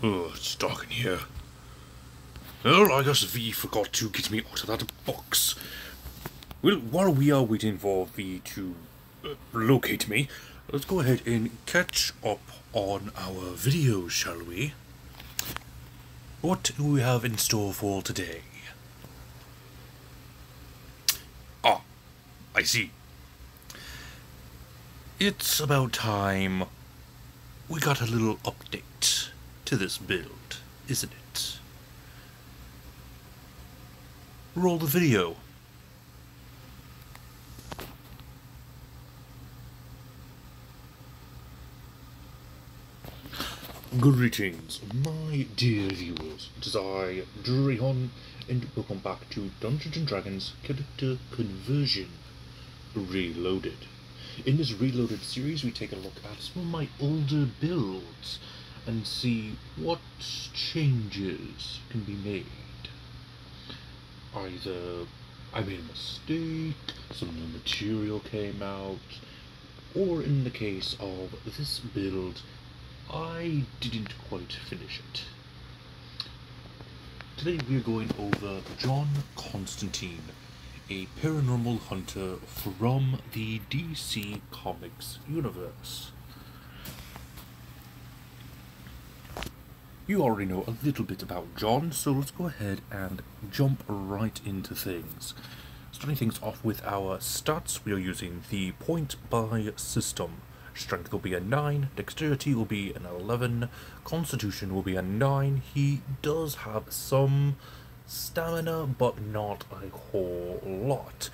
Oh, it's dark in here. Well, I guess V forgot to get me out of that box. Well, while we are waiting for V to locate me, let's go ahead and catch up on our videos, shall we? What do we have in store for today? Ah, I see. It's about time we got a little update to this build, isn't it? Roll the video. Greetings, my dear viewers. It is I, Drihon, and welcome back to Dungeons & Dragons Character Conversion Reloaded. In this Reloaded series, we take a look at some of my older builds and see what changes can be made. Either I made a mistake, some new material came out, or in the case of this build, I didn't quite finish it. Today we're going over John Constantine, a paranormal hunter from the DC Comics universe. You already know a little bit about John, so let's go ahead and jump right into things. Starting things off with our stats, we are using the point buy system. Strength will be a 9, dexterity will be an 11, constitution will be a 9. He does have some stamina, but not a whole lot,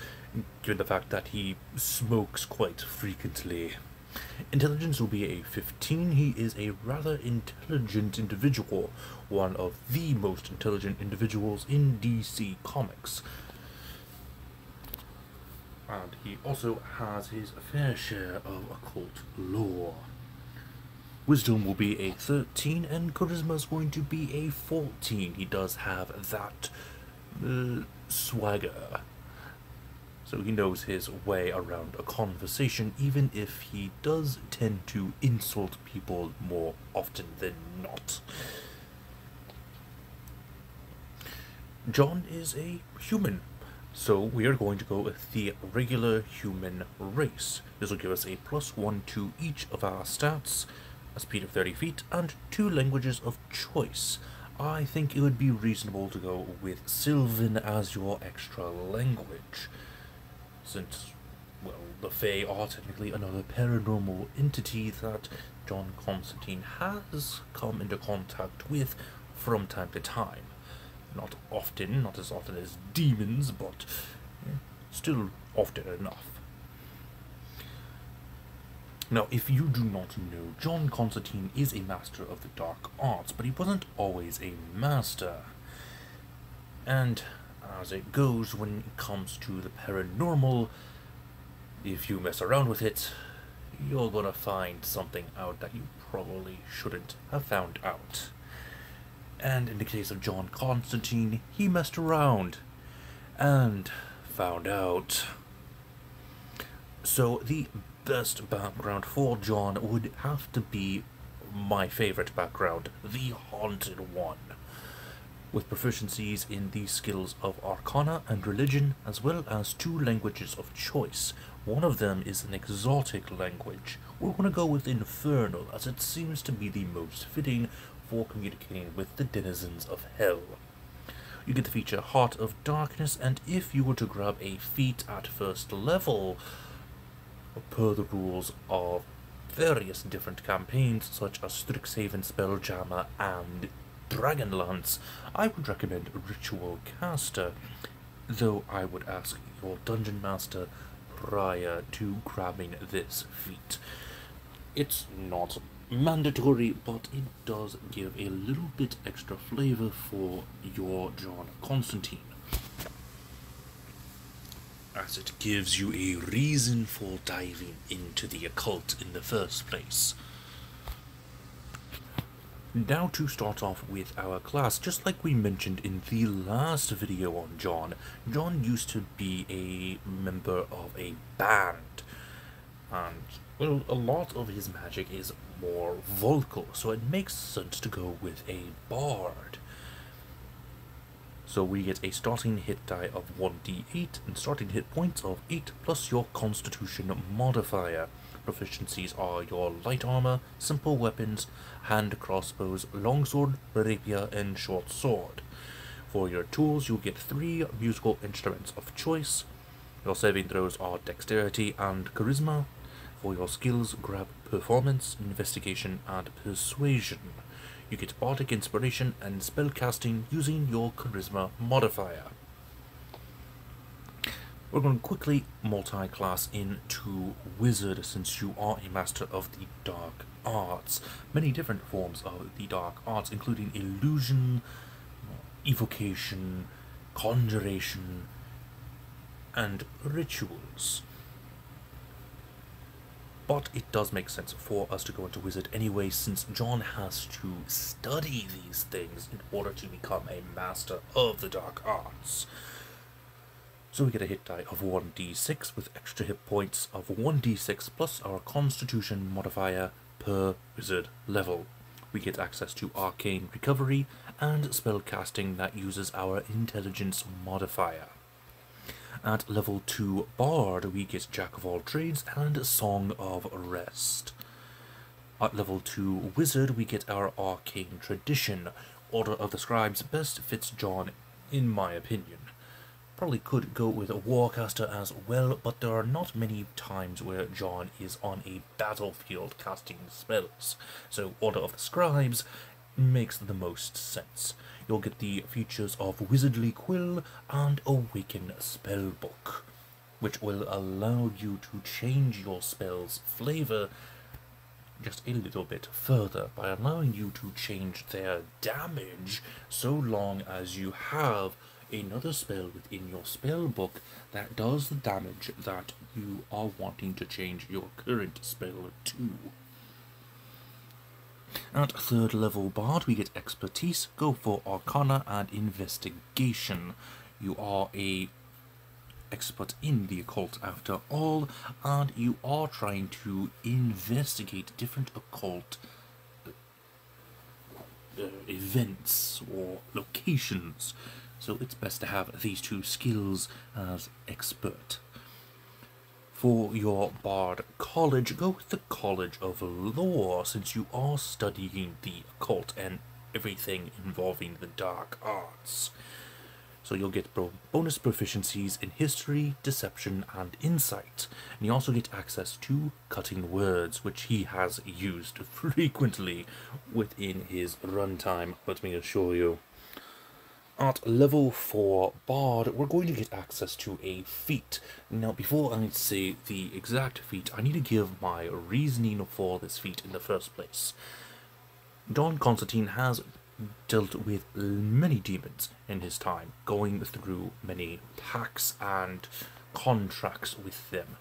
given the fact that he smokes quite frequently. Intelligence will be a 15. He is a rather intelligent individual, one of the most intelligent individuals in DC Comics. And he also has his fair share of occult lore. Wisdom will be a 13, and charisma is going to be a 14. He does have that swagger. So he knows his way around a conversation, even if he does tend to insult people more often than not. John is a human, so we are going to go with the regular human race. This will give us a +1 to each of our stats, a speed of 30 feet, and 2 languages of choice. I think it would be reasonable to go with Sylvan as your extra language, since, well, the Fae are technically another paranormal entity that John Constantine has come into contact with from time to time. Not often, not as often as demons, but still often enough. Now, if you do not know, John Constantine is a master of the dark arts, but he wasn't always a master. And as it goes when it comes to the paranormal, if you mess around with it, you're gonna find something out that you probably shouldn't have found out. And in the case of John Constantine, he messed around and found out. So the best background for John would have to be my favorite background, the Haunted One, with proficiencies in the skills of Arcana and Religion, as well as 2 languages of choice. One of them is an exotic language. We're going to go with Infernal, as it seems to be the most fitting for communicating with the denizens of hell. You get the feature Heart of Darkness, and if you were to grab a feat at first level, per the rules of various different campaigns, such as Strixhaven, Spelljammer, and Dragonlance, I would recommend Ritual Caster, though I would ask your Dungeon Master prior to grabbing this feat. It's not mandatory, but it does give a little bit extra flavor for your John Constantine, as it gives you a reason for diving into the occult in the first place. Now to start off with our class, just like we mentioned in the last video on John, John used to be a member of a band, and Well, a lot of his magic is more vocal, so it makes sense to go with a bard. So we get a starting hit die of 1d8 and starting hit points of 8 plus your constitution modifier. Proficiencies are your light armor, simple weapons, hand crossbows, longsword, rapier, and short sword. For your tools, you'll get 3 musical instruments of choice. Your saving throws are dexterity and charisma. For your skills, grab performance, investigation, and persuasion. You get bardic inspiration and spellcasting using your charisma modifier. We're going to quickly multi-class into wizard since you are a master of the dark arts. Many different forms of the dark arts, including illusion, evocation, conjuration, and rituals. But it does make sense for us to go into wizard anyway, since John has to study these things in order to become a master of the dark arts. So we get a hit die of 1d6 with extra hit points of 1d6 plus our constitution modifier per wizard level. We get access to arcane recovery and spell casting that uses our intelligence modifier. At level 2 Bard, we get Jack of all trades and Song of Rest. At level 2 Wizard, we get our Arcane Tradition. Order of the Scribes best fits John, in my opinion. Probably could go with a Warcaster as well, but there are not many times where John is on a battlefield casting spells, so Order of the Scribes makes the most sense. You'll get the features of Wizardly Quill and Awaken Spellbook, which will allow you to change your spell's flavor just a little bit further by allowing you to change their damage so long as you have another spell within your spellbook that does the damage that you are wanting to change your current spell to. At 3rd level Bard, we get Expertise, go for Arcana and Investigation. You are a expert in the occult after all, and you are trying to investigate different occult events or locations. So it's best to have these 2 skills as expert. For your Bard College, go with the College of Law, since you are studying the occult and everything involving the dark arts. So you'll get bonus proficiencies in History, Deception, and Insight. And you also get access to Cutting Words, which he has used frequently within his runtime, let me assure you. At level 4 Bard, we're going to get access to a feat. Now, before I say the exact feat, I need to give my reasoning for this feat in the first place. Don Constantine has dealt with many demons in his time, going through many pacts and contracts with them.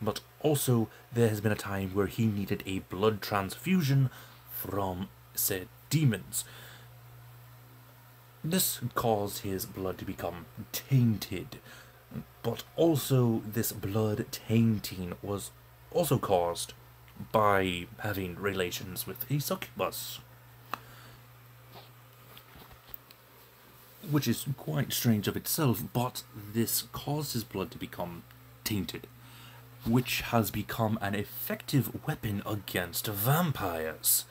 But also, there has been a time where he needed a blood transfusion from said demons. This caused his blood to become tainted, but also this blood tainting was also caused by having relations with a succubus, which is quite strange of itself, but this caused his blood to become tainted, which has become an effective weapon against vampires.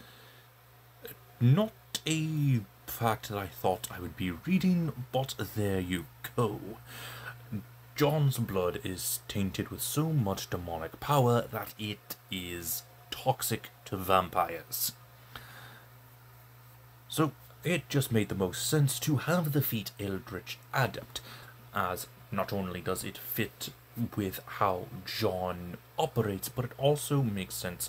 Not a fact that I thought I would be reading, but there you go. John's blood is tainted with so much demonic power that it is toxic to vampires. So it just made the most sense to have the feat Eldritch Adept, as not only does it fit with how John operates, but it also makes sense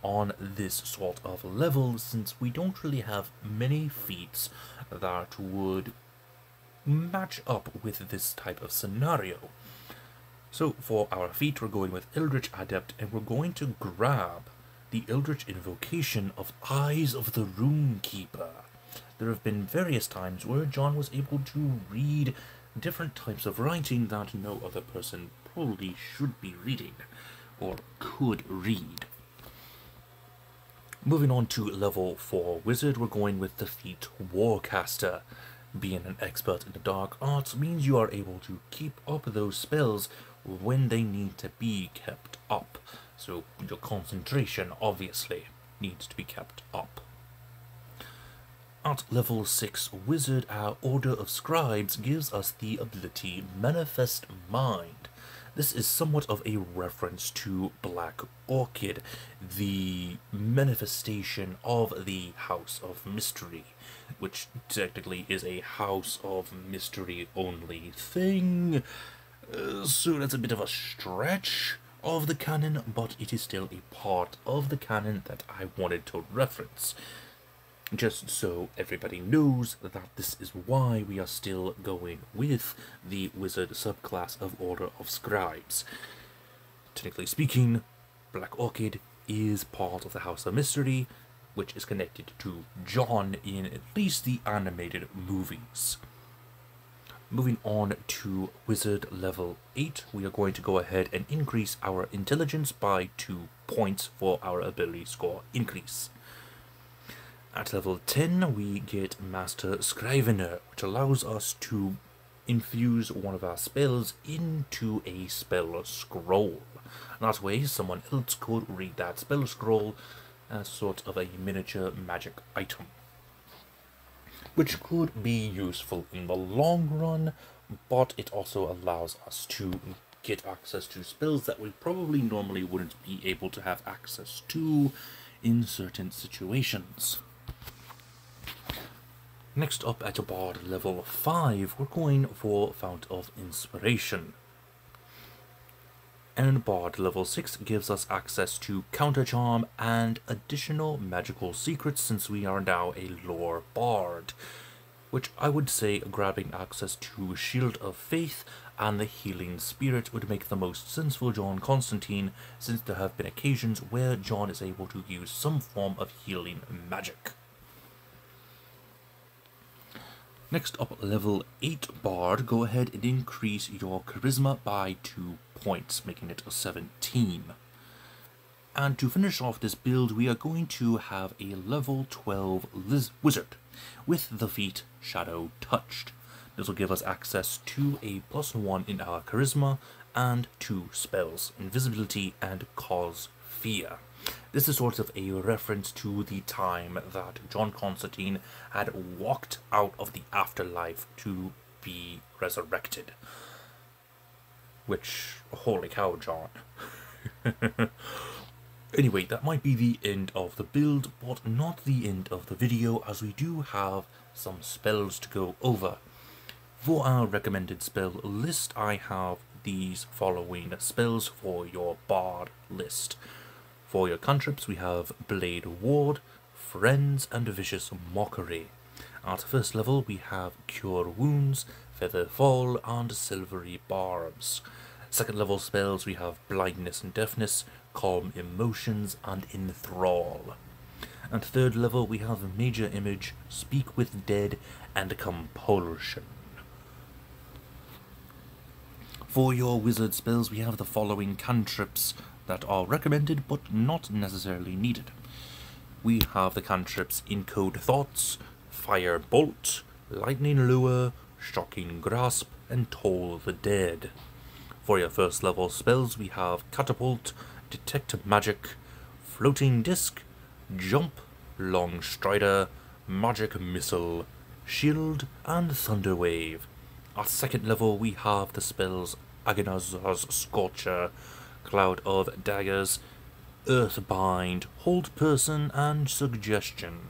on this sort of level, since we don't really have many feats that would match up with this type of scenario. So for our feat, we're going with Eldritch Adept, and we're going to grab the Eldritch Invocation of Eyes of the Runekeeper. There have been various times where John was able to read different types of writing that no other person probably should be reading, or could read. Moving on to level 4 wizard, we're going with the feat Warcaster. Being an expert in the dark arts means you are able to keep up those spells when they need to be kept up. So your concentration obviously needs to be kept up. At level 6 wizard, our Order of Scribes gives us the ability Manifest Mind. This is somewhat of a reference to Black Orchid, the manifestation of the House of Mystery, which technically is a House of Mystery only thing. So that's a bit of a stretch of the canon, but it is still a part of the canon that I wanted to reference. Just so everybody knows that this is why we are still going with the wizard subclass of Order of Scribes. Technically speaking, Black Orchid is part of the House of Mystery, which is connected to John in at least the animated movies. Moving on to wizard level 8, we are going to go ahead and increase our intelligence by 2 points for our ability score increase. At level 10, we get Master Scrivener, which allows us to infuse one of our spells into a spell scroll. That way, someone else could read that spell scroll as sort of a miniature magic item, which could be useful in the long run, but it also allows us to get access to spells that we probably normally wouldn't be able to have access to in certain situations. Next up at Bard level 5, we're going for Fount of Inspiration. And Bard level 6 gives us access to Counter Charm and additional magical secrets since we are now a lore bard, which I would say grabbing access to Shield of Faith and the Healing Spirit would make the most sense for John Constantine, since there have been occasions where John is able to use some form of healing magic. Next up, level 8 Bard, go ahead and increase your Charisma by 2 points, making it a 17. And to finish off this build, we are going to have a level 12 Wizard with the feat Shadow Touched. This will give us access to a +1 in our Charisma and 2 spells, Invisibility and Cause Fear. This is sort of a reference to the time that John Constantine had walked out of the afterlife to be resurrected. Which, holy cow, John. Anyway, that might be the end of the build, but not the end of the video, as we do have some spells to go over. For our recommended spell list, I have these following spells for your Bard list. For your cantrips, we have Blade Ward, Friends, and Vicious Mockery. At first level, we have Cure Wounds, Feather Fall, and Silvery Barbs. Second level spells, we have Blindness and Deafness, Calm Emotions, and Enthrall. And third level, we have Major Image, Speak with Dead, and Compulsion. For your wizard spells, we have the following cantrips that are recommended but not necessarily needed. We have the cantrips Encode Thoughts, Fire Bolt, Lightning Lure, Shocking Grasp, and Toll the Dead. For your first level spells, we have Catapult, Detect Magic, Floating Disc, Jump, Long Strider, Magic Missile, Shield, and Thunderwave. At second level, we have the spells Agonizer's Scorcher, Cloud of Daggers, Earthbind, Hold Person, and Suggestion.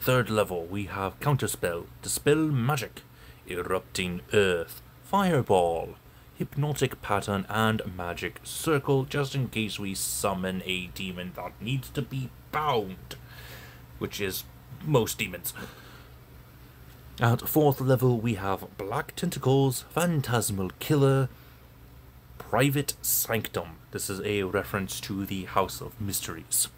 Third level, we have Counterspell, Dispel Magic, Erupting Earth, Fireball, Hypnotic Pattern, and Magic Circle, just in case we summon a demon that needs to be bound, which is most demons. At fourth level, we have Black Tentacles, Phantasmal Killer, Private Sanctum. This is a reference to the House of Mysteries.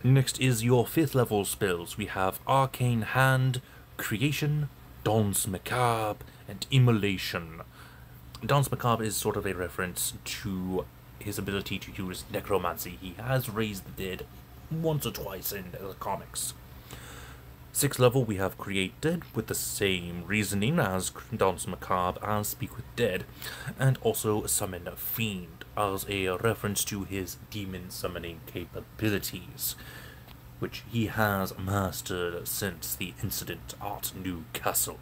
Next is your fifth level spells. We have Arcane Hand, Creation, Danse Macabre, and Immolation. Danse Macabre is sort of a reference to his ability to use necromancy. He has raised the dead once or twice in the comics. 6th level, we have Create Dead, with the same reasoning as Dance Macabre and Speak with Dead, and also Summon Fiend, as a reference to his demon summoning capabilities, which he has mastered since the incident at Newcastle.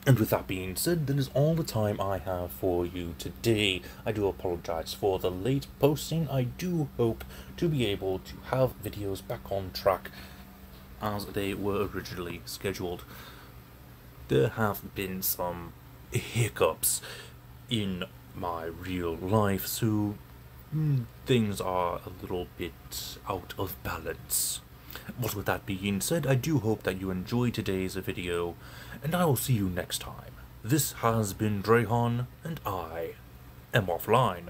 And with that being said, that is all the time I have for you today. I do apologize for the late posting. I do hope to be able to have videos back on track as they were originally scheduled. There have been some hiccups in my real life, so things are a little bit out of balance. But with that being said, I do hope that you enjoyed today's video, and I will see you next time. This has been Drayhon, and I am offline.